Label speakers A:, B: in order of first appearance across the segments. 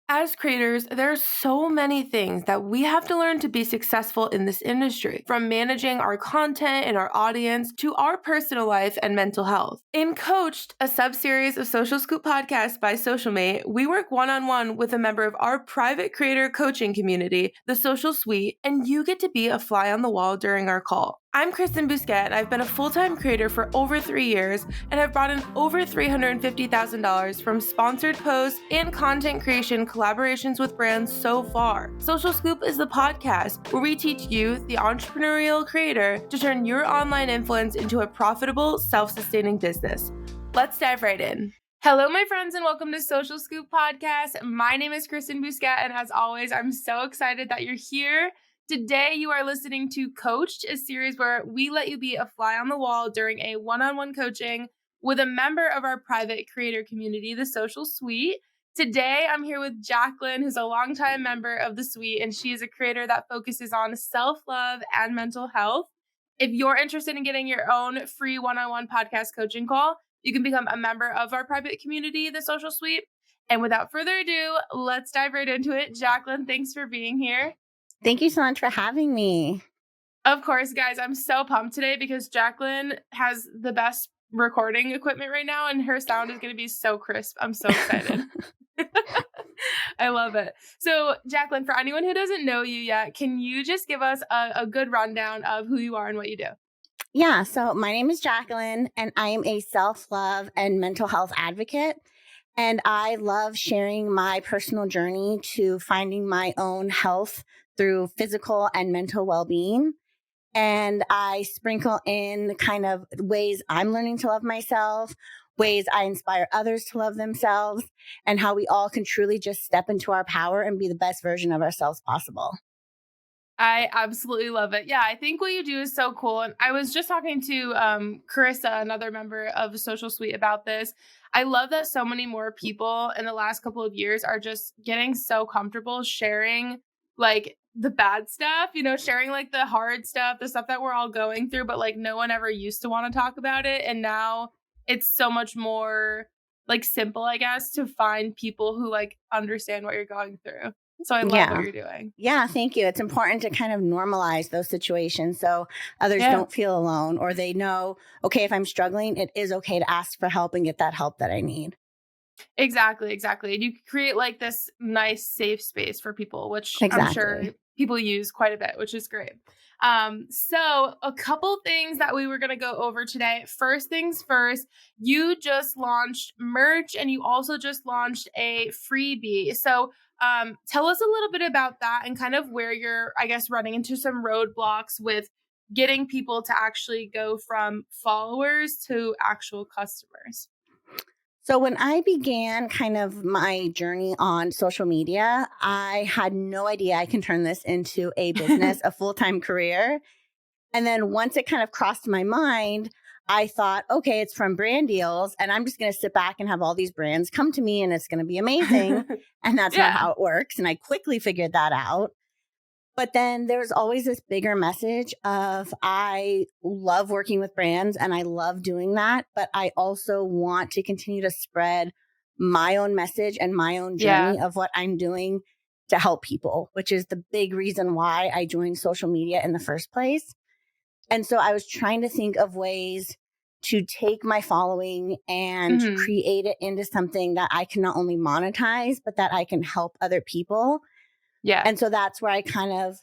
A: As creators, there are so many things that we have to learn to be successful in this industry, from managing our content and our audience to our personal life and mental health. In Coached, a sub-series of Soulcial Scoop podcasts by Soulcialmate, we work one-on-one with a member of our private creator coaching community, the Soulcial Suite, and you get to be a fly on the wall during our call. I'm Kristen Busquet, and I've been a full-time creator for over 3 years and have brought in over $350,000 from sponsored posts and content creation collaborations with brands so far. Soulcial Scoop is the podcast where we teach you, the entrepreneurial creator, to turn your online influence into a profitable, self-sustaining business. Let's dive right in. Hello, my friends, and welcome to Soulcial Scoop Podcast. My name is Kristen Busquet, and as always, I'm so excited that you're here. Today, you are listening to Coached, a series where we let you be a fly on the wall during a one-on-one coaching with a member of our private creator community, the Soulcial Suite. Today, I'm here with Jacqueline, who's a longtime member of the Suite, and she is a creator that focuses on self-love and mental health. If you're interested in getting your own free one-on-one podcast coaching call, you can become a member of our private community, the Soulcial Suite. And without further ado, let's dive right into it. Jacqueline, thanks for being here.
B: Thank you so much for having me.
A: Of course, guys, I'm so pumped today because Jacqueline has the best recording equipment right now and her sound is going to be so crisp. I'm so excited. I love it. So, Jacqueline, for anyone who doesn't know you yet, can you just give us a good rundown of who you are and what you do?
B: Yeah, so my name is Jacqueline, and I am a self-love and mental health advocate. And I love sharing my personal journey to finding my own health through physical and mental well-being. And I sprinkle in kind of ways I'm learning to love myself, ways I inspire others to love themselves, and how we all can truly just step into our power and be the best version of ourselves possible.
A: I absolutely love it. Yeah, I think what you do is so cool. And I was just talking to Carissa, another member of the Soulcial Suite, about this. I love that so many more people in the last couple of years are just getting so comfortable sharing like the bad stuff, sharing like the hard stuff, the stuff that we're all going through, but like no one ever used to want to talk about it. And now it's so much more like simple, I guess, to find people who like understand what you're going through. So I love what you're doing.
B: Yeah, thank you. It's important to kind of normalize those situations so others don't feel alone, or they know, okay, if I'm struggling, it is okay to ask for help and get that help that I need.
A: Exactly. And you create like this nice safe space for people, which I'm sure people use quite a bit, which is great. So a couple things that we were going to go over today. First things first, you just launched merch and you also just launched a freebie. So tell us a little bit about that and kind of where you're, I guess, running into some roadblocks with getting people to actually go from followers to actual customers.
B: So when I began kind of my journey on social media, I had no idea I can turn this into a business, a full-time career. And then once it kind of crossed my mind, I thought, okay, it's from brand deals and I'm just going to sit back and have all these brands come to me and it's going to be amazing. And that's not how it works. And I quickly figured that out. But then there's always this bigger message of I love working with brands and I love doing that. But I also want to continue to spread my own message and my own journey of what I'm doing to help people, which is the big reason why I joined social media in the first place. And so I was trying to think of ways to take my following and create it into something that I can not only monetize, but that I can help other people. Yeah. And so that's where I kind of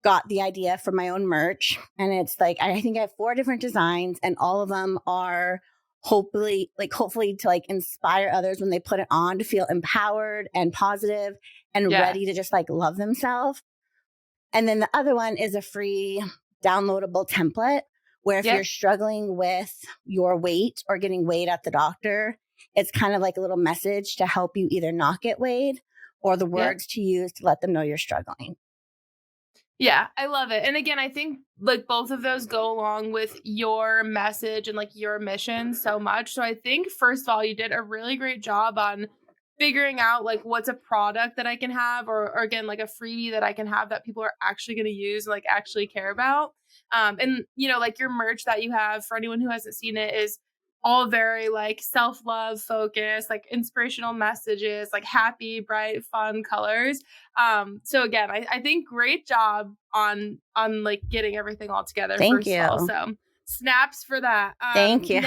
B: got the idea for my own merch. And it's like, I think I have 4 different designs and all of them are hopefully to like inspire others when they put it on to feel empowered and positive and ready to just like love themselves. And then the other one is a free downloadable template where if you're struggling with your weight or getting weighed at the doctor, it's kind of like a little message to help you either not get weighed or the words to use to let them know you're struggling.
A: Yeah, I love it. And again, I think like both of those go along with your message and like your mission so much. So I think first of all, you did a really great job on figuring out like what's a product that I can have or again, like a freebie that I can have that people are actually going to use and like actually care about. And like your merch that you have for anyone who hasn't seen it is all very like self-love focused, like inspirational messages, like happy, bright, fun colors. So again, I think great job on like getting everything all together,
B: Thank
A: first of all.
B: you.
A: So snaps for that.
B: Thank you.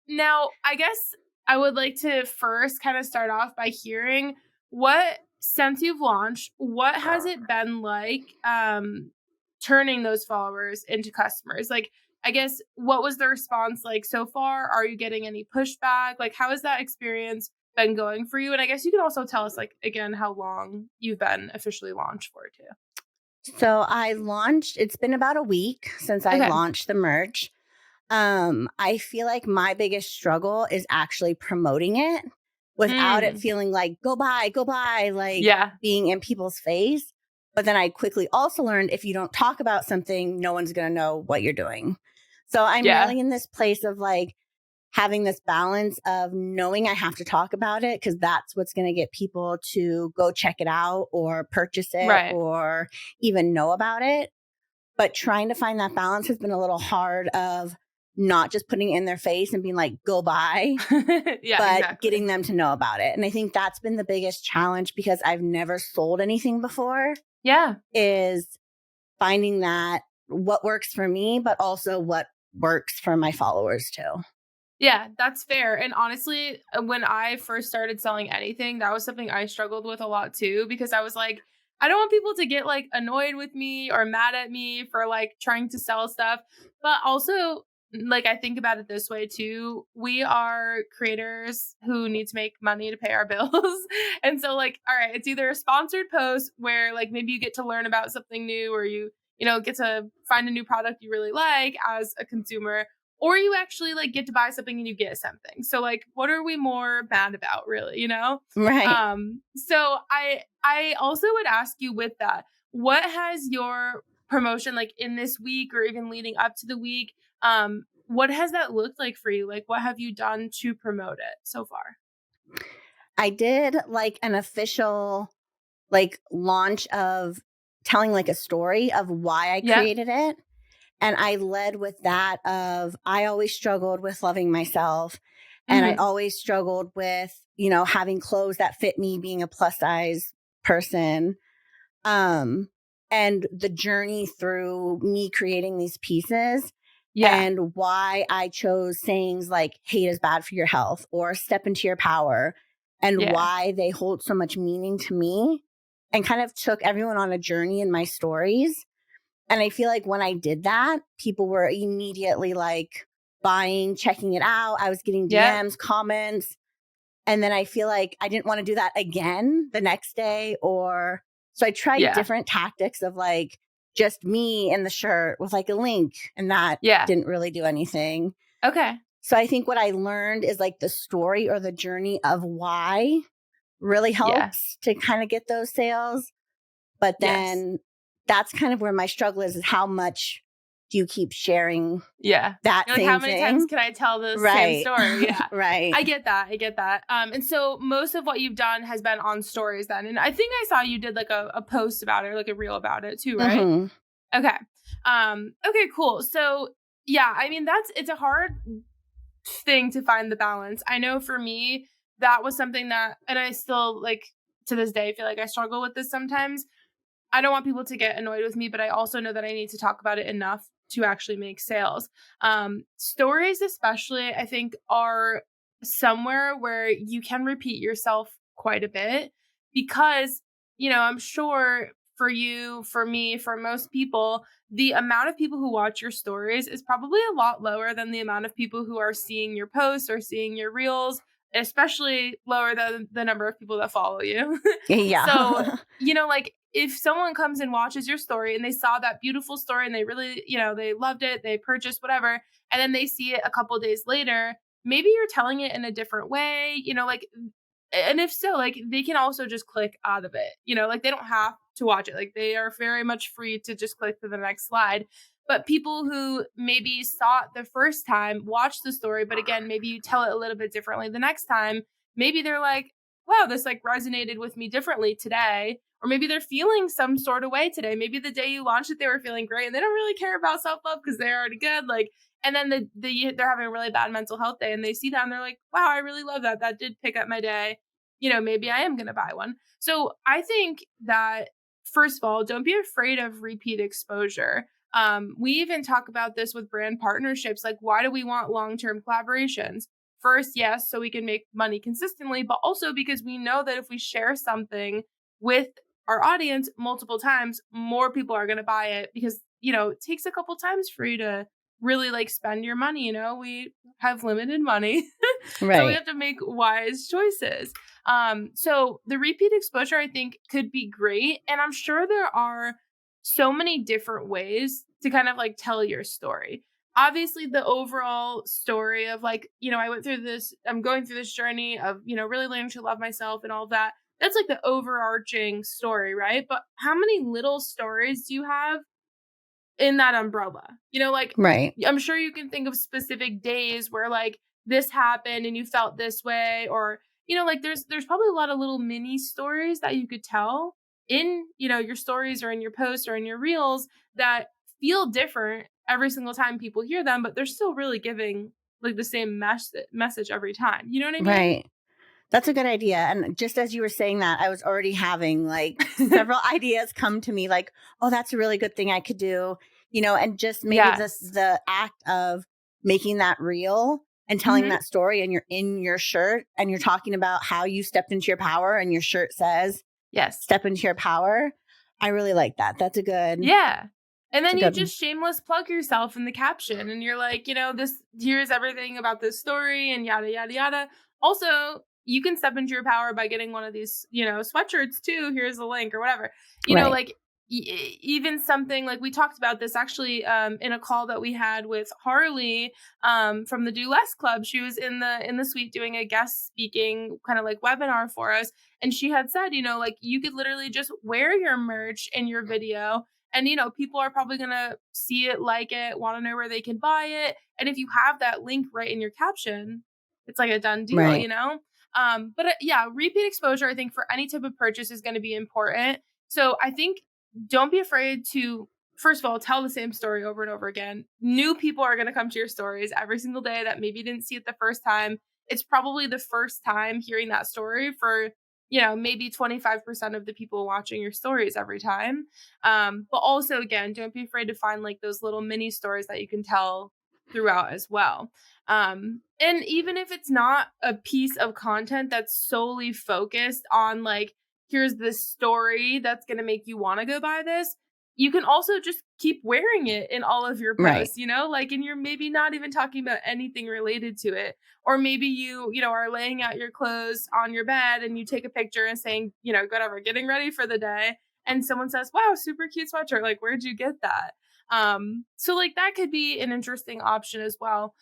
A: Now I guess I would like to first kind of start off by hearing what, since you've launched, what has it been like turning those followers into customers? Like, I guess, what was the response like so far? Are you getting any pushback? Like, how has that experience been going for you? And I guess you can also tell us, like, again, how long you've been officially launched for too.
B: So it's been about a week since I
A: Okay.
B: launched the merch. I feel like my biggest struggle is actually promoting it without it
A: Mm,
B: feeling like go buy, like
A: yeah.
B: being in people's face. But then I quickly also learned if you don't talk about something, no one's going to know what you're doing. So I'm
A: Yeah.
B: really in this place of like having this balance of knowing I have to talk about it because that's what's going to get people to go check it out or purchase it
A: Right.
B: or even know about it. But trying to find that balance has been a little hard of not just putting it in their face and being like, go buy,
A: Yeah,
B: but
A: exactly.
B: getting them to know about it. And I think that's been the biggest challenge because I've never sold anything before
A: Yeah.
B: is finding that what works for me, but also what works for my followers too.
A: Yeah, that's fair. And honestly, when I first started selling anything, that was something I struggled with a lot too, because I was like, I don't want people to get like annoyed with me or mad at me for like trying to sell stuff. But also, like, I think about it this way too. We are creators who need to make money to pay our bills. And so, like, all right, it's either a sponsored post where like maybe you get to learn about something new, or you get to find a new product you really like as a consumer, or you actually like get to buy something and you get something. So like, what are we more mad about, really?
B: Right.
A: So I also would ask you with that, what has your promotion, like in this week or even leading up to the week, what has that looked like for you? Like, what have you done to promote it so far?
B: I did like an official like launch of telling like a story of why I
A: Yep.
B: created it. And I led with that of I always struggled with loving myself. And I
A: Hmm.
B: always struggled with, having clothes that fit me, being a plus size person. Um, and the journey through me creating these pieces
A: Yeah.
B: and why I chose sayings like hate is bad for your health or step into your power and
A: Yeah.
B: why they hold so much meaning to me and kind of took everyone on a journey in my stories. And I feel like when I did that, people were immediately like buying, checking it out. I was getting
A: Yep.
B: DMs, comments. And then I feel like I didn't want to do that again the next day. So I tried
A: Yeah.
B: different tactics of like just me in the shirt with like a link, and that
A: Yeah.
B: didn't really do anything.
A: Okay.
B: So I think what I learned is like the story or the journey of why really
A: Yeah.
B: helps to kind of get those sales. But
A: Yes.
B: then that's kind of where my struggle is how much do you keep sharing
A: Yeah.
B: that
A: You're like, how
B: same
A: many times
B: thing?
A: can I tell the same
B: Right.
A: story? Yeah.
B: Right.
A: I get that. I get that. And so most of what you've done has been on stories then. And I think I saw you did like a post about it, like a reel about it too, right?
B: Hmm.
A: Okay. Okay, cool. So yeah, I mean it's a hard thing to find the balance. I know for me, that was something that, and I still like to this day feel like I struggle with this sometimes. I don't want people to get annoyed with me, but I also know that I need to talk about it enough to actually make sales. Stories, especially, I think, are somewhere where you can repeat yourself quite a bit because, I'm sure for you, for me, for most people, the amount of people who watch your stories is probably a lot lower than the amount of people who are seeing your posts or seeing your reels, especially lower than the number of people that follow you. So,
B: Yeah.
A: like if someone comes and watches your story and they saw that beautiful story and they really, they loved it, they purchased whatever, and then they see it a couple days later, maybe you're telling it in a different way, like, and if so, like they can also just click out of it, like they don't have to watch it. Like they are very much free to just click to the next slide. But people who maybe saw it the first time, watch the story, but again, maybe you tell it a little bit differently the next time, maybe they're like, wow, this like resonated with me differently today. Or maybe they're feeling some sort of way today. Maybe the day you launched it, they were feeling great and they don't really care about self-love because they're already good. Like, and then they're having a really bad mental health day and they see that and they're like, wow, I really love that. That did pick up my day. Maybe I am going to buy one. So I think that, first of all, don't be afraid of repeat exposure. We even talk about this with brand partnerships. Like, why do we want long-term collaborations? First, yes, so we can make money consistently, but also because we know that if we share something with our audience multiple times, more people are going to buy it because, it takes a couple times for you to really like spend your money. We have limited money. So we
B: Right.
A: have to make wise choices. So the repeat exposure, I think, could be great. And I'm sure there are so many different ways to kind of like tell your story. Obviously, the overall story of like, I'm going through this journey of, really learning to love myself and all of that. That's like the overarching story, right? But how many little stories do you have in that umbrella? Like,
B: Right.
A: I'm sure you can think of specific days where like this happened and you felt this way, or like there's probably a lot of little mini stories that you could tell in your stories or in your posts or in your reels that feel different every single time people hear them, but they're still really giving like the same message every time. You know what I mean?
B: Right. That's a good idea. And just as you were saying that, I was already having like several ideas come to me like, oh, that's a really good thing I could do, and just maybe
A: Yes.
B: the act of making that reel and telling
A: Hmm.
B: that story, and you're in your shirt and you're talking about how you stepped into your power and your shirt says
A: Yes.
B: step into your power. I really like that.
A: Yeah. And
B: It's a
A: then you
B: good
A: just shameless plug yourself in the caption and you're like, this, here's everything about this story and yada, yada, yada. Also, you can step into your power by getting one of these, sweatshirts too. Here's the link or whatever.
B: right.
A: Like even something like we talked about this actually in a call that we had with Harley from the Do Less Club. She was in the suite doing a guest speaking kind of like webinar for us. And she had said, like you could literally just wear your merch in your video and, people are probably going to see it, like it, want to know where they can buy it. And if you have that link right in your caption, it's like a done deal,
B: Right.
A: But yeah, repeat exposure, I think for any type of purchase is going to be important. So I think don't be afraid to, first of all, tell the same story over and over again. New people are going to come to your stories every single day that maybe didn't see it the first time. It's probably the first time hearing that story for, maybe 25% of the people watching your stories every time. But also, again, don't be afraid to find like those little mini stories that you can tell throughout as well. And even if it's not a piece of content that's solely focused on like, here's this story that's going to make you want to go buy this, you can also just keep wearing it in all of your
B: Right.
A: posts, like, and you're maybe not even talking about anything related to it. Or maybe you are laying out your clothes on your bed and you take a picture and saying, whatever, getting ready for the day. And someone says, wow, super cute sweatshirt. Like, where'd you get that? So like that could be an interesting option as well.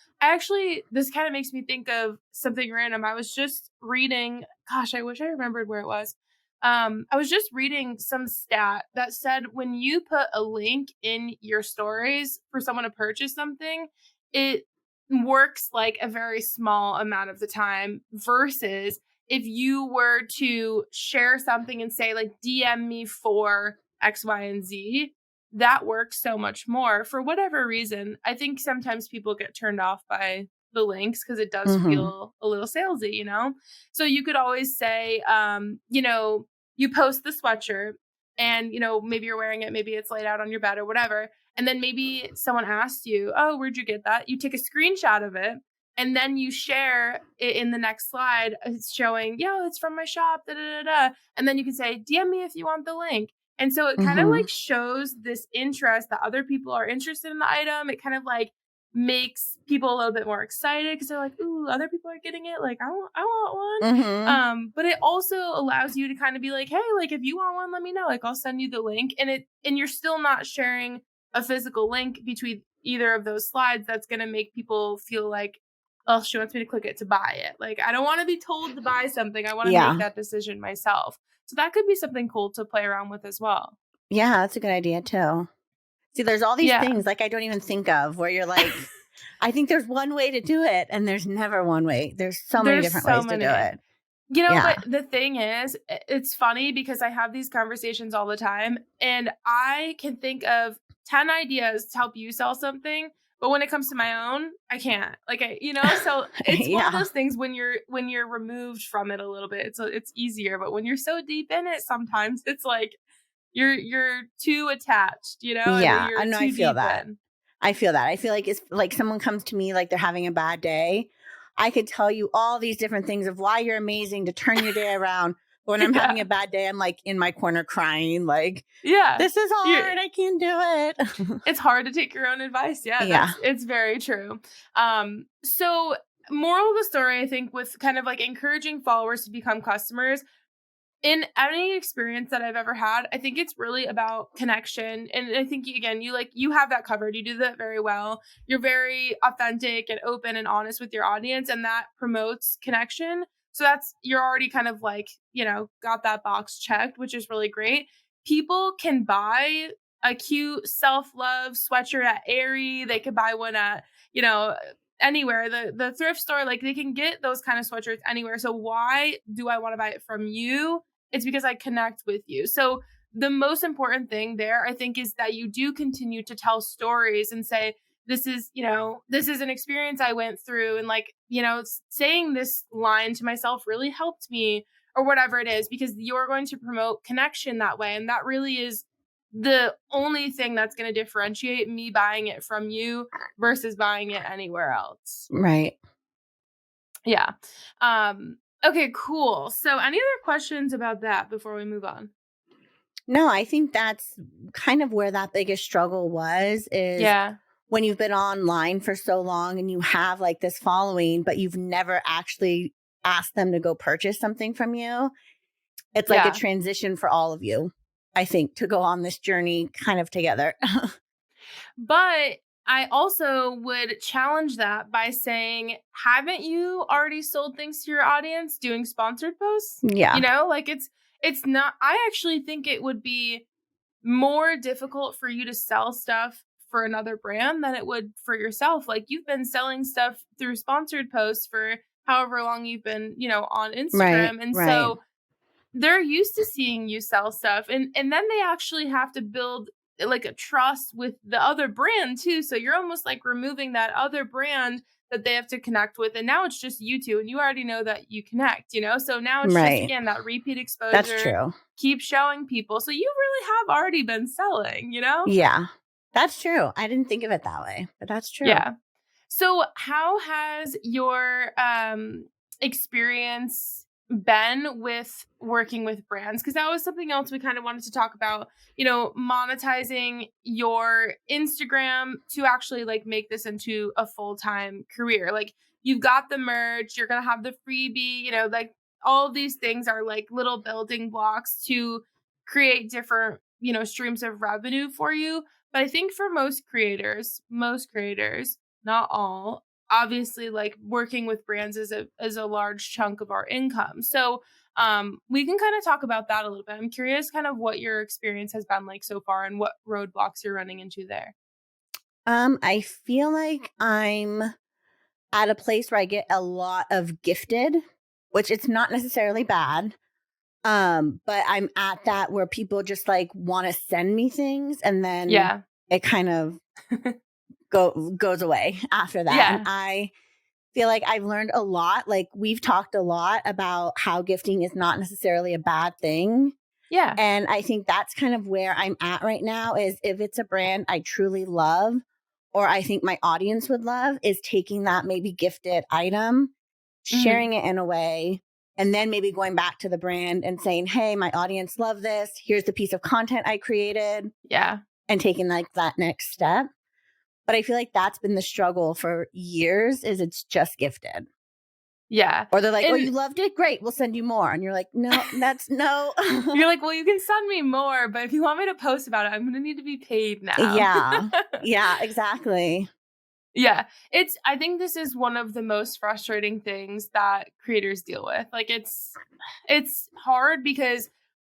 A: This kind of makes me think of something random. I was just reading, gosh, I wish I remembered where it was. I was just reading some stat that said when you put a link in your stories for someone to purchase something, it works like a very small amount of the time versus if you were to share something and say like DM me for X, Y, and Z, that works so much more for whatever reason. I think sometimes people get turned off by the links because it does
B: Mm-hmm.
A: feel a little salesy. So you could always say, you post the sweatshirt and, maybe you're wearing it, maybe it's laid out on your bed or whatever. And then maybe someone asks you, oh, where'd you get that? You take a screenshot of it and then you share it in the next slide. It's showing, it's from my shop, da, da, da, da. And then you can say, DM me if you want the link. And so it kind of
B: Mm-hmm.
A: like shows this interest that other people are interested in the item. It kind of like makes people a little bit more excited because they're like, ooh, other people are getting it. Like, I want one.
B: Mm-hmm.
A: But it also allows you to kind of be like, hey, like if you want one, let me know. Like I'll send you the link. And you're still not sharing a physical link between either of those slides that's going to make people feel like, oh, she wants me to click it to buy it. Like I don't want to be told to buy something. I want to make
B: Yeah.
A: that decision myself. So that could be something cool to play around with as well.
B: Yeah, that's a good idea too. See, there's all these
A: Yeah.
B: things like I don't even think of where you're like, I think there's one way to do it, and there's never one way. There's so many
A: There's
B: different
A: so
B: ways to do
A: many.
B: it. Yeah.
A: But the thing is, it's funny because I have these conversations all the time and I can think of 10 ideas to help you sell something, but when it comes to my own, I can't. So it's one of
B: Yeah.
A: those things when you're removed from it a little bit, it's easier, but when you're so deep in it, sometimes it's like you're too attached, and
B: Yeah. I
A: you're
B: know. I
A: too
B: feel
A: deep
B: that.
A: in.
B: I feel that. I feel like it's like someone comes to me like they're having a bad day. I could tell you all these different things of why you're amazing to turn your day around. But when I'm having a
A: Yeah.
B: bad day, I'm like in my corner crying, like,
A: Yeah.
B: this is
A: You're
B: hard. I can't do it.
A: It's hard to take your own advice. Yeah,
B: Yeah.
A: it's very true. So moral of the story, I think, with kind of like encouraging followers to become customers, in any experience that I've ever had, I think it's really about connection. And I think again, you have that covered. You do that very well. You're very authentic and open and honest with your audience, and that promotes connection. So you're already kind of like, got that box checked, which is really great. People can buy a cute self-love sweatshirt at Aerie. They could buy one at, anywhere, the thrift store. Like, they can get those kind of sweatshirts anywhere. So why do I want to buy it from you? It's because I connect with you. So the most important thing there, I think, is that you do continue to tell stories and say, this is an experience I went through. And like, saying this line to myself really helped me, or whatever it is, because you're going to promote connection that way. And that really is the only thing that's going to differentiate me buying it from you versus buying it anywhere else.
B: Right.
A: Yeah. Okay, cool. So any other questions about that before we move on?
B: No, I think that's kind of where that biggest struggle is
A: Yeah.
B: when you've been online for so long and you have like this following, but you've never actually asked them to go purchase something from you. It's like a
A: Yeah.
B: transition for all of you, I think, to go on this journey kind of together.
A: But I also would challenge that by saying, haven't you already sold things to your audience doing sponsored posts?
B: Yeah.
A: Like it's not, I actually think it would be more difficult for you to sell stuff for another brand than it would for yourself. Like, you've been selling stuff through sponsored posts for however long you've been, on
B: Right.
A: Instagram. And
B: Right.
A: so they're used to seeing you sell stuff, and then they actually have to build like a trust with the other brand too. So you're almost like removing that other brand that they have to connect with, and now it's just you two, and you already know that you connect, so now it's just
B: Right.
A: again that repeat
B: That's
A: exposure.
B: true.
A: Keep showing people, so you really have already been selling.
B: Yeah. That's true. I didn't think of it that way, but that's true.
A: Yeah. So how has your experience been with working with brands? Because that was something else we kind of wanted to talk about, monetizing your Instagram to actually like make this into a full-time career. Like, you've got the merch, you're going to have the freebie, like all of these things are like little building blocks to create different, streams of revenue for you. But I think for most creators, not all, obviously, like, working with brands is a large chunk of our income. So we can kind of talk about that a little bit. I'm curious kind of what your experience has been like so far and what roadblocks you're running into there.
B: I feel like I'm at a place where I get a lot of gifted, which it's not necessarily bad. But I'm at that where people just like want to send me things and then
A: Yeah.
B: it kind of goes away after that. And
A: Yeah.
B: I feel like I've learned a lot. Like, we've talked a lot about how gifting is not necessarily a bad thing.
A: Yeah.
B: And I think that's kind of where I'm at right now is if it's a brand I truly love or I think my audience would love, is taking that maybe gifted item,
A: Hmm.
B: sharing it in a way, and then maybe going back to the brand and saying, hey, my audience love this. Here's the piece of content I created,
A: Yeah.
B: and taking like that next step. But I feel like that's been the struggle for years is it's just gifted.
A: Yeah.
B: Or they're like, oh, you
A: And
B: loved it? Great. We'll send you more. And you're like, no, that's no.
A: you're like, well, you can send me more, but if you want me to post about it, I'm going to need to be paid now.
B: Yeah. Yeah, exactly.
A: Yeah, I think this is one of the most frustrating things that creators deal with. Like, it's hard because,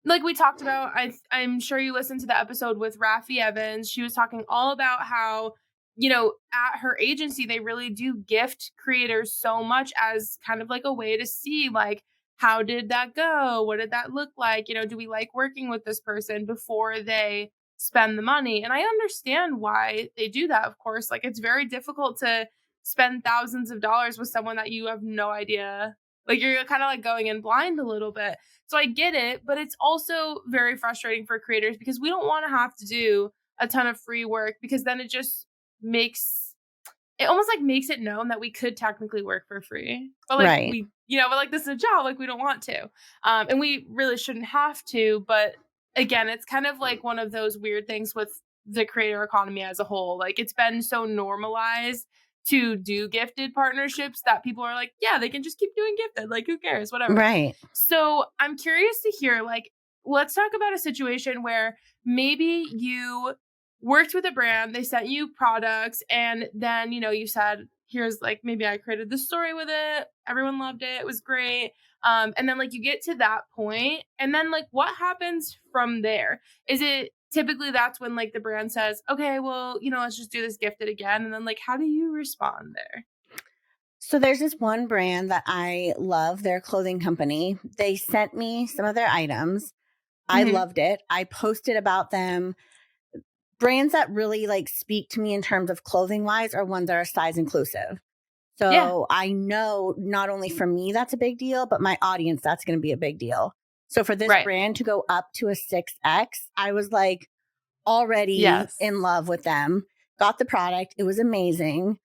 A: like we talked about, I'm sure you listened to the episode with Raffi Evans. She was talking all about how, at her agency, they really do gift creators so much as kind of like a way to see, like, how did that go? What did that look like? Do we like working with this person before they spend the money? And I understand why they do that, of course. Like, it's very difficult to spend thousands of dollars with someone that you have no idea. Like, you're kind of like going in blind a little bit. So I get it, but it's also very frustrating for creators because we don't want to have to do a ton of free work, because then it almost like makes it known that we could technically work for free, but like
B: Right.
A: but like this is a job, like we don't want to, and we really shouldn't have to. But again, it's kind of like one of those weird things with the creator economy as a whole. Like, it's been so normalized to do gifted partnerships that people are like, yeah, they can just keep doing gifted. Like, who cares? Whatever.
B: Right.
A: So I'm curious to hear, like, let's talk about a situation where maybe you worked with a brand, they sent you products, and then, you said, here's like, maybe I created this story with it. Everyone loved it. It was great. And then like you get to that point, and then like what happens from there? Is it typically that's when like the brand says, okay, well, let's just do this gifted again. And then like, how do you respond there?
B: So there's this one brand that I love, their clothing company. They sent me some of their items. I
A: Hmm.
B: loved it. I posted about them. Brands that really like speak to me in terms of clothing wise are ones that are size inclusive.
A: Yeah.
B: So I know not only for me that's a big deal, but my audience that's going to be a big deal. So for this
A: Right.
B: brand to go up to a 6X, I was like already
A: Yes.
B: in love with them. Got the product. It was amazing.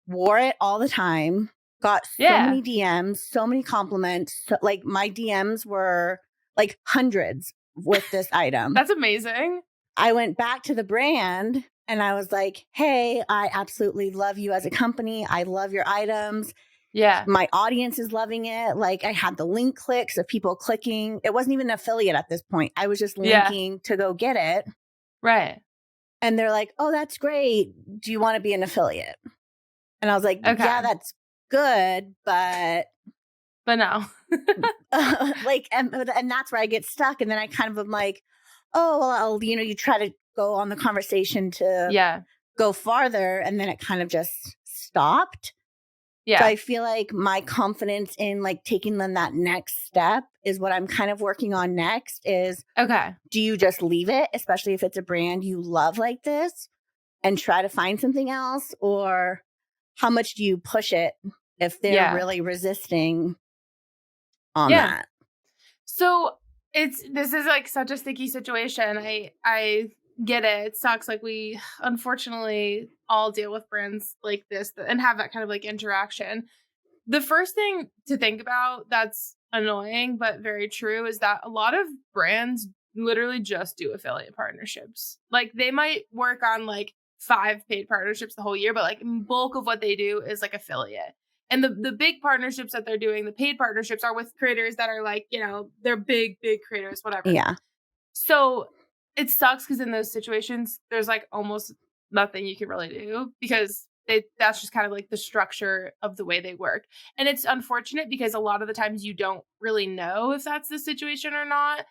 B: Wore it all the time. Got so
A: Yeah.
B: many DMs, so many compliments. So, like my DMs were like hundreds with this item.
A: That's amazing.
B: I went back to the brand and I was like, hey, I absolutely love you as a company. I love your items.
A: Yeah.
B: My audience is loving it. Like, I had the link clicks of people clicking. It wasn't even an affiliate at this point. I was just
A: Yeah.
B: linking to go get it.
A: Right.
B: And they're like, oh, that's great. Do you want to be an affiliate? And I was like, yeah,
A: Okay.
B: that's good. But
A: But no.
B: like, and that's where I get stuck. And then I kind of am like, oh, well, you try to go on the conversation to
A: Yeah.
B: go farther. And then it kind of just stopped. So
A: Yeah.
B: I feel like my confidence in like taking them that next step is what I'm kind of working on next is,
A: Okay.
B: do you just leave it, especially if it's a brand you love like this, and try to find something else? Or how much do you push it if they're
A: Yeah.
B: really resisting on
A: Yeah.
B: that?
A: So this is like such a sticky situation. I get it. It sucks. Like, we unfortunately all deal with brands like this and have that kind of like interaction. The first thing to think about that's annoying but very true is that a lot of brands literally just do affiliate partnerships. Like, they might work on like 5 paid partnerships the whole year, but like bulk of what they do is like affiliate. And the big partnerships that they're doing, the paid partnerships, are with creators that are like, they're big creators, whatever.
B: Yeah.
A: So it sucks because in those situations, there's like almost nothing you can really do because that's just kind of like the structure of the way they work. And it's unfortunate because a lot of the times you don't really know if that's the situation or not.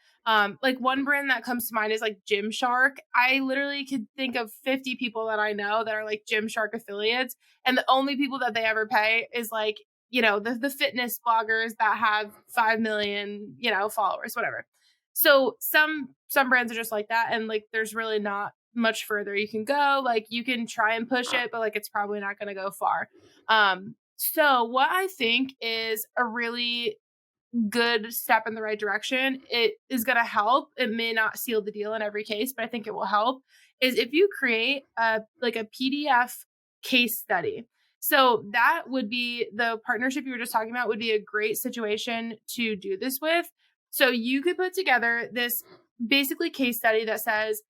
A: Like, one brand that comes to mind is like Gymshark. I literally could think of 50 people that I know that are like Gymshark affiliates. And the only people that they ever pay is like, the fitness bloggers that have 5 million, followers, whatever. So some brands are just like that, and like there's really not much further you can go. Like, you can try and push it, but like it's probably not going to go far. So what I think is a really good step in the right direction, it is going to help. It may not seal the deal in every case, but I think it will help. Is if you create a PDF case study. So that would be the partnership you were just talking about, would be a great situation to do this with. So you could put together this basically case study that says,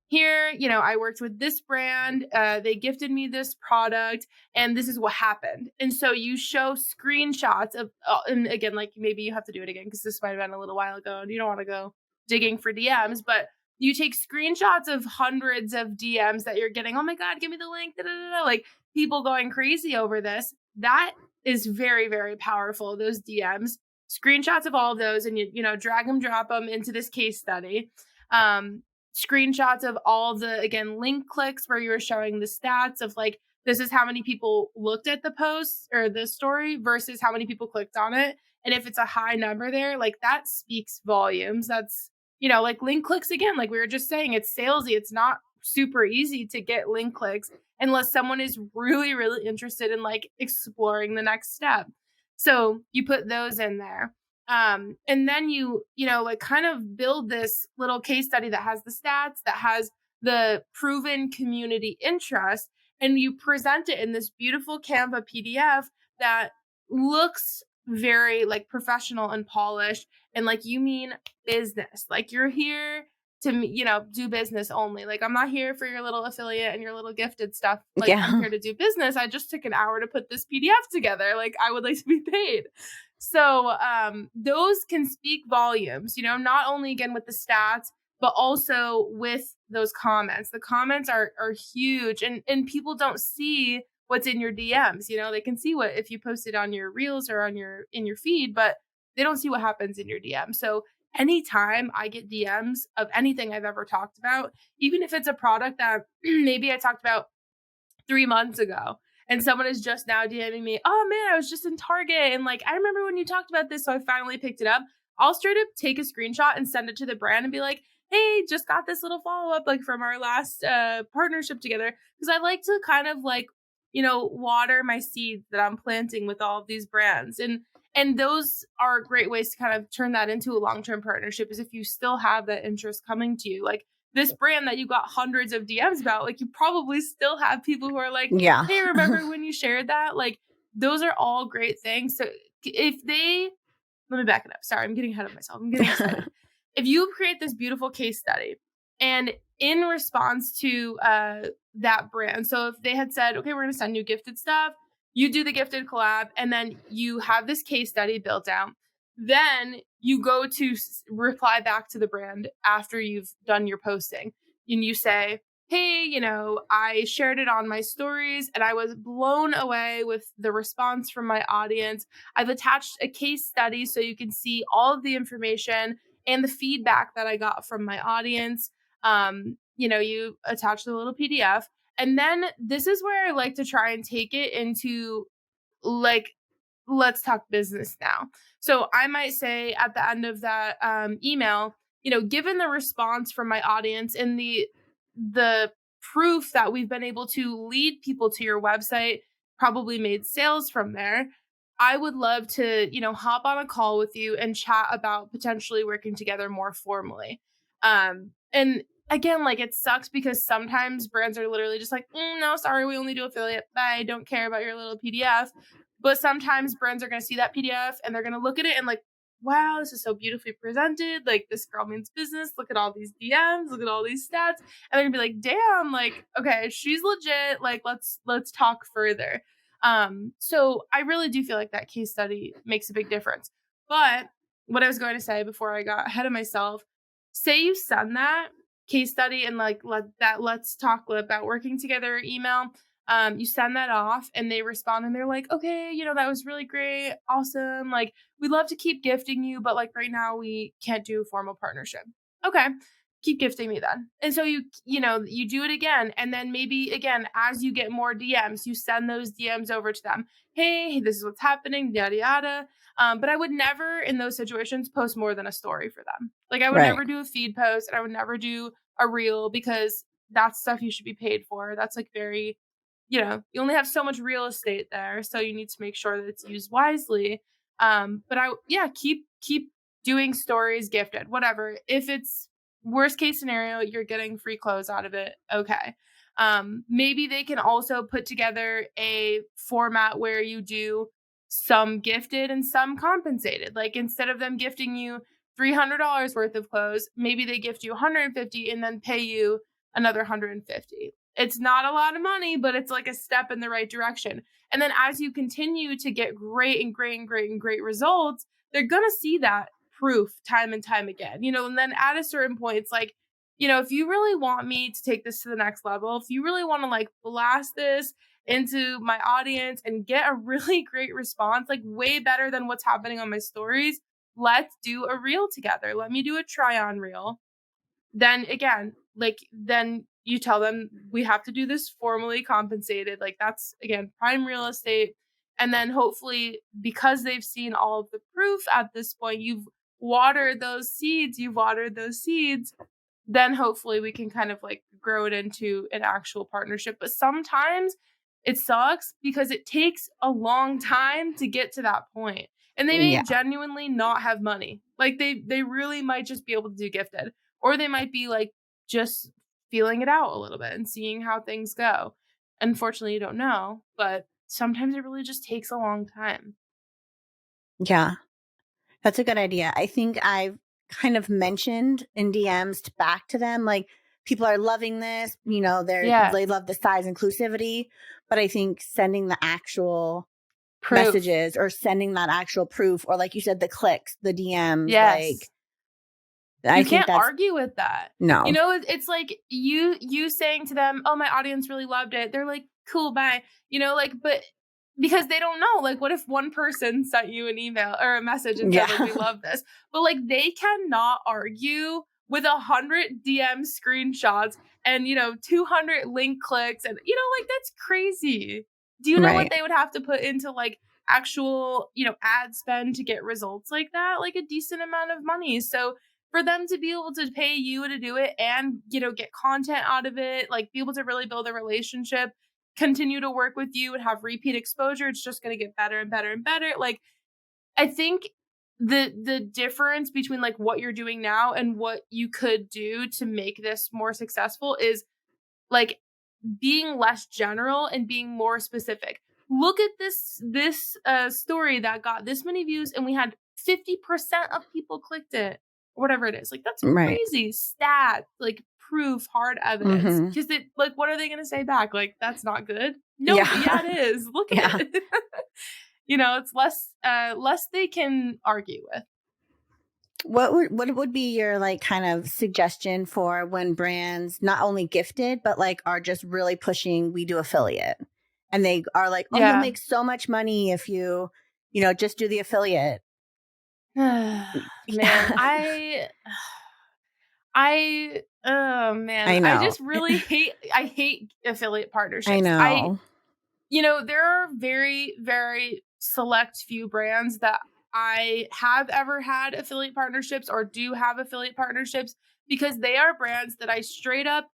A: here, I worked with this brand, they gifted me this product, and this is what happened. And so you show screenshots of, and again, like, maybe you have to do it again because this might have been a little while ago and you don't want to go digging for DMs, but you take screenshots of hundreds of DMs that you're getting. Oh my God, give me the link. Da, da, da, da. Like, people going crazy over this. That is very, very powerful. Those DMs, screenshots of all of those, and you drag them, drop them into this case study. Screenshots of all the, again, link clicks where you were showing the stats of like, this is how many people looked at the post or the story versus how many people clicked on it. And if it's a high number there, like that speaks volumes. That's, you know, like link clicks again, like we were just saying, it's salesy. It's not super easy to get link clicks unless someone is really, really interested in like exploring the next step. So you put those in there. And then you know, like kind of build this little case study that has the stats, that has the proven community interest, and you present it in this beautiful Canva PDF that looks very like professional and polished, and like you mean business. Like you're here to, you know, do business only. Like I'm not here for your little affiliate and your little gifted stuff. Like I'm
B: Yeah.
A: here to do business. I just took an hour to put this PDF together. Like I would like to be paid. So those can speak volumes, you know, not only again with the stats, but also with those comments. The comments are huge, and people don't see what's in your DMs. You know, they can see what if you post it on your reels or on your in your feed, but they don't see what happens in your DM. So anytime I get DMs of anything I've ever talked about, even if it's a product that maybe I talked about 3 months ago, and someone is just now DMing me, oh man, I was just in Target and like, I remember when you talked about this, so I finally picked it up. I'll straight up take a screenshot and send it to the brand and be like, hey, just got this little follow up like from our last partnership together. Cause I like to kind of like, you know, water my seeds that I'm planting with all of these brands. And those are great ways to kind of turn that into a long-term partnership, is if you still have that interest coming to you. Like this brand that you got hundreds of DMs about, like you probably still have people who are like,
B: Yeah.
A: hey, remember when you shared that? Like those are all great things. So if they, let me back it up. Sorry, I'm getting ahead of myself. I'm getting excited. If you create this beautiful case study and in response to that brand, so if they had said, okay, we're going to send you gifted stuff, you do the gifted collab, and then you have this case study built out, then you go to reply back to the brand after you've done your posting, and you say, hey, you know, I shared it on my stories and I was blown away with the response from my audience. I've attached a case study so you can see all of the information and the feedback that I got from my audience. You know, you attach the little PDF. And then this is where I like to try and take it into like, let's talk business now. So I might say at the end of that email, you know, given the response from my audience and the proof that we've been able to lead people to your website, probably made sales from there, I would love to, you know, hop on a call with you and chat about potentially working together more formally. And again, like it sucks because sometimes brands are literally just like, no, sorry, we only do affiliate. I don't care about your little PDF. But sometimes brands are going to see that PDF and they're going to look at it and like, wow, this is so beautifully presented. Like this girl means business. Look at all these DMs. Look at all these stats. And they're gonna be like, damn, like, okay, she's legit. Like, let's talk further. So I really do feel like that case study makes a big difference. But what I was going to say before I got ahead of myself, say you send that case study and like let's talk about working together email. You send that off and they respond and they're like, okay, you know, that was really great. Awesome. Like, we'd love to keep gifting you, but like right now we can't do a formal partnership. Okay. Keep gifting me then. And so you know, you do it again. And then maybe again, as you get more DMs, you send those DMs over to them. Hey, this is what's happening, yada, yada. But I would never in those situations post more than a story for them. Like I would
B: Right.
A: never do a feed post and I would never do a reel because that's stuff you should be paid for. That's like very, you know, you only have so much real estate there, so you need to make sure that it's used wisely. But yeah, keep doing stories gifted, whatever. If it's worst case scenario, you're getting free clothes out of it. Okay. Maybe they can also put together a format where you do some gifted and some compensated. Like instead of them gifting you $300 worth of clothes, maybe they gift you 150 and then pay you another 150. It's not a lot of money, but it's like a step in the right direction. And then as you continue to get great and great and great and great results, they're going to see that proof time and time again, you know, and then at a certain point, it's like, you know, if you really want me to take this to the next level, if you really want to like blast this into my audience and get a really great response, like way better than what's happening on my stories, let's do a reel together. Let me do a try on reel. Then again, like then you tell them we have to do this formally compensated. Like that's again prime real estate. And then hopefully, because they've seen all of the proof at this point, you've watered those seeds, then hopefully we can kind of like grow it into an actual partnership. But sometimes it sucks because it takes a long time to get to that point. And they may
B: Yeah.
A: genuinely not have money. Like they really might just be able to do gifted, or they might be like just feeling it out a little bit and seeing how things go. Unfortunately, you don't know, but sometimes it really just takes a long time.
B: Yeah. That's a good idea. I think I've kind of mentioned in DMs back to them, like, people are loving this, they
A: Yes.
B: love the size inclusivity, but I think sending the actual
A: Proof.
B: messages or sending that actual proof, or like you said, the clicks, the DMs, like,
A: Yes.
B: I
A: You
B: think
A: can't
B: that's
A: argue with that. You
B: no.
A: know, it's like you saying to them, "Oh, my audience really loved it." They're like, "Cool, bye." You know, like, but because they don't know, like, what if one person sent you an email or a message and said, like,
B: Yeah.
A: "We love this," but like they cannot argue with 100 DM screenshots and 200 link clicks, and like that's crazy. Do you know what
B: Right.
A: they would have to put into like actual ad spend to get results like that? Like a decent amount of money. So for them to be able to pay you to do it and get content out of it, like be able to really build a relationship, continue to work with you and have repeat exposure, it's just going to get better and better and better. Like I think the difference between like what you're doing now and what you could do to make this more successful is like being less general and being more specific. Look at this story that got this many views and we had 50% of people clicked it, or whatever it is. Like that's
B: Right.
A: crazy. Stats, like proof, hard evidence.
B: Mhm.
A: Because it like what are they gonna say back? Like that's not good? No, but
B: Yeah.
A: yeah, it is. Look at
B: Yeah.
A: it. It's less they can argue with.
B: What would be your, like, kind of suggestion for when brands not only gifted, but like are just really pushing, we do affiliate, and they are like, oh, you'll
A: Yeah.
B: make so much money if you just do the affiliate.
A: Man, oh man,
B: I
A: I
B: know.
A: just really hate affiliate
B: I
A: partnerships.
B: know.
A: There are very, very select few brands that I have ever had affiliate partnerships or do have affiliate partnerships because they are brands that I straight up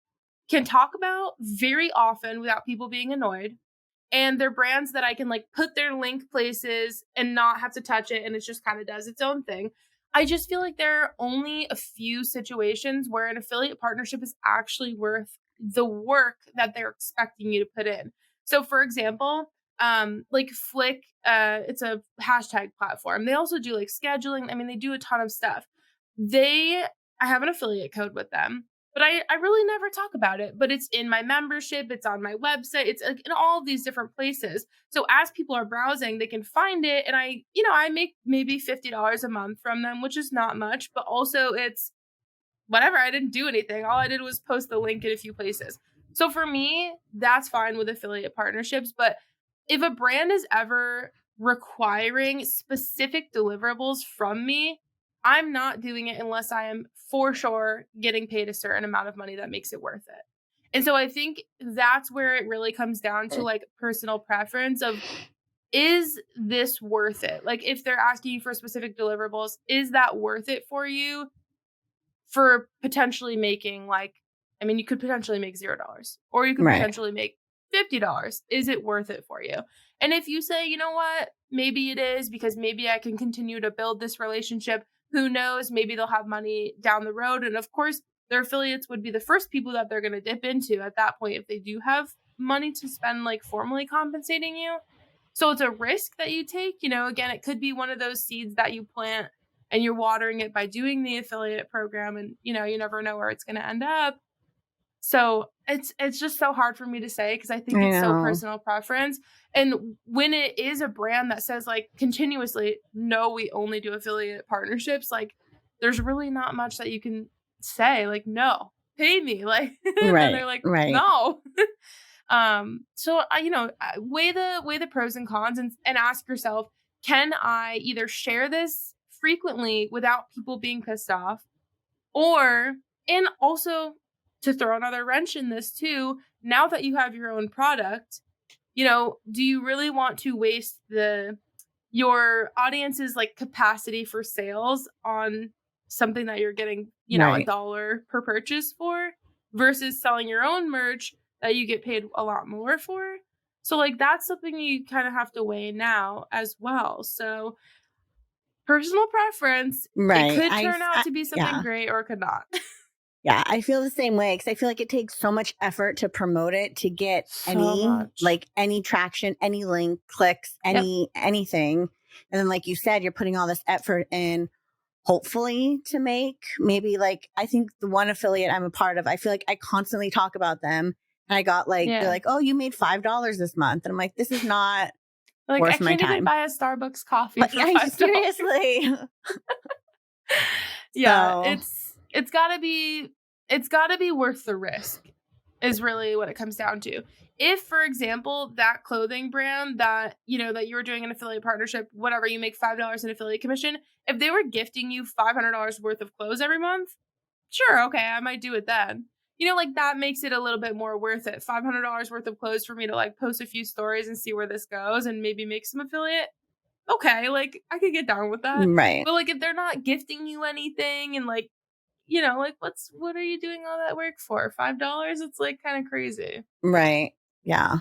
A: can talk about very often without people being annoyed. And they're brands that I can like put their link places and not have to touch it and it just kind of does its own thing. I just feel like there are only a few situations where an affiliate partnership is actually worth the work that they're expecting you to put in. So for example, like Flick, it's a hashtag platform. They also do like scheduling. I mean, they do a ton of stuff. I have an affiliate code with them, but I really never talk about it. But it's in my membership, it's on my website, it's like in all of these different places. So as people are browsing, they can find it. And I make maybe $50 a month from them, which is not much, but also it's whatever. I didn't do anything. All I did was post the link in a few places. So for me, that's fine with affiliate partnerships. But if a brand is ever requiring specific deliverables from me, I'm not doing it unless I am for sure getting paid a certain amount of money that makes it worth it. And so I think that's where it really comes down to like personal preference of, is this worth it? Like if they're asking you for specific deliverables, is that worth it for you? For potentially making like, I mean, you could potentially make $0 or you could
B: Right.
A: potentially make $50. Is it worth it for you? And if you say, you know what, maybe it is because maybe I can continue to build this relationship. Who knows? Maybe they'll have money down the road. And of course, their affiliates would be the first people that they're going to dip into at that point if they do have money to spend like formally compensating you. So it's a risk that you take. Again, it could be one of those seeds that you plant and you're watering it by doing the affiliate program and you never know where it's going to end up. So it's just so hard for me to say because I think
B: I
A: it's so
B: know.
A: personal preference. And when it is a brand that says like continuously, no, we only do affiliate partnerships, like there's really not much that you can say like, no, pay me. Like, and then
B: Right.
A: they're like,
B: Right.
A: no. So I weigh the pros and cons and ask yourself, can I either share this frequently without people being pissed off, or, and also to throw another wrench in this too, now that you have your own product, do you really want to waste your audience's like capacity for sales on something that you're getting,
B: Right.
A: $1 per purchase for versus selling your own merch that you get paid a lot more for? So like that's something you kind of have to weigh now as well. So personal preference, it
B: Right.
A: could turn out to be something
B: Yeah.
A: great or it could not.
B: Yeah, I feel the same way because I feel like it takes so much effort to promote it to get
A: So much.
B: any traction, any link clicks,
A: Yep.
B: anything. And then, like you said, you're putting all this effort in, hopefully to make maybe like, I think the one affiliate I'm a part of, I feel like I constantly talk about them. And I got like, they're
A: Yeah.
B: like, oh, you made $5 this month. And I'm like, this is not
A: Like I
B: worth my
A: can't even
B: time.
A: buy a Starbucks coffee
B: But
A: for
B: I
A: $5.
B: seriously.
A: Yeah,
B: So,
A: it's got to be worth the risk is really what it comes down to. If for example, that clothing brand that, that you were doing an affiliate partnership, whatever, you make $5 in affiliate commission, if they were gifting you $500 worth of clothes every month, sure, okay, I might do it then. Like that makes it a little bit more worth it. $500 worth of clothes for me to like post a few stories and see where this goes and maybe make some affiliate. Okay, like I could get down with that.
B: right,
A: But like if they're not gifting you anything and like, like what are you doing all that work for? $5? It's like kind of crazy.
B: right. Yeah.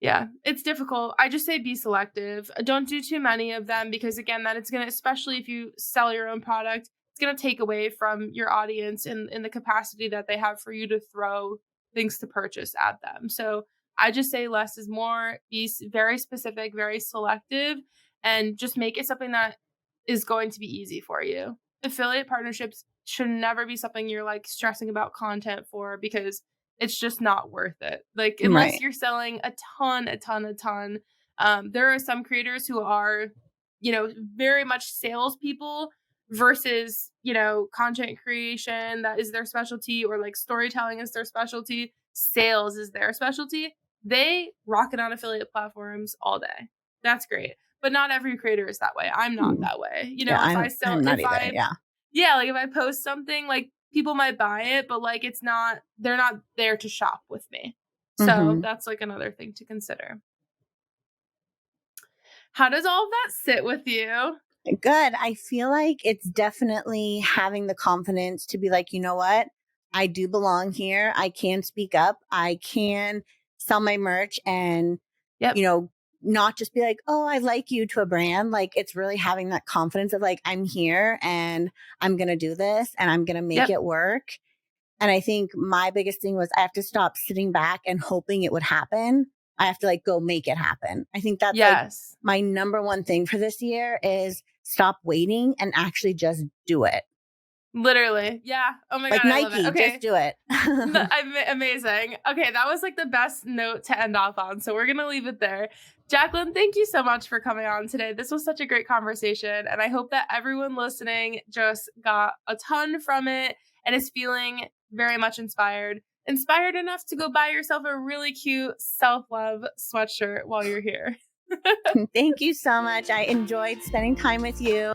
A: Yeah, it's difficult. I just say be selective. Don't do too many of them because again, that it's gonna, especially if you sell your own product, it's gonna take away from your audience and in the capacity that they have for you to throw things to purchase at them. So I just say less is more. Be very specific, very selective, and just make it something that is going to be easy for you. Affiliate partnerships should never be something you're like stressing about content for because it's just not worth it. Like, unless
B: Right.
A: you're selling a ton. There are some creators who are, very much salespeople versus, content creation that is their specialty, or like storytelling is their specialty, sales is their specialty. They rock it on affiliate platforms all day. That's great. But not every creator is that way. I'm not
B: Mm.
A: that way.
B: Yeah,
A: If I sell,
B: I'm not
A: if
B: either.
A: I
B: Yeah.
A: yeah, like if I post something, like people might buy it, but like they're not there to shop with me. So
B: Hmm.
A: that's like another thing to consider. How does all of that sit with you?
B: Good. I feel like it's definitely having the confidence to be like, you know what? I do belong here. I can speak up. I can sell my merch and,
A: Yep.
B: you know, not just be like, oh, I like you to a brand. Like it's really having that confidence of like, I'm here and I'm going to do this and I'm going to make
A: Yep.
B: it work. And I think my biggest thing was I have to stop sitting back and hoping it would happen. I have to like go make it happen. I think that's like
A: Yes.
B: my number one thing for this year is stop waiting and actually just do it.
A: Literally. Yeah. Oh my
B: Like
A: God, I love it.
B: Nike, just
A: Okay.
B: do it.
A: Amazing. Okay, that was like the best note to end off on. So we're going to leave it there. Jacqueline, thank you so much for coming on today. This was such a great conversation. And I hope that everyone listening just got a ton from it and is feeling very much inspired. Inspired enough to go buy yourself a really cute self-love sweatshirt while you're here.
B: Thank you so much. I enjoyed spending time with you.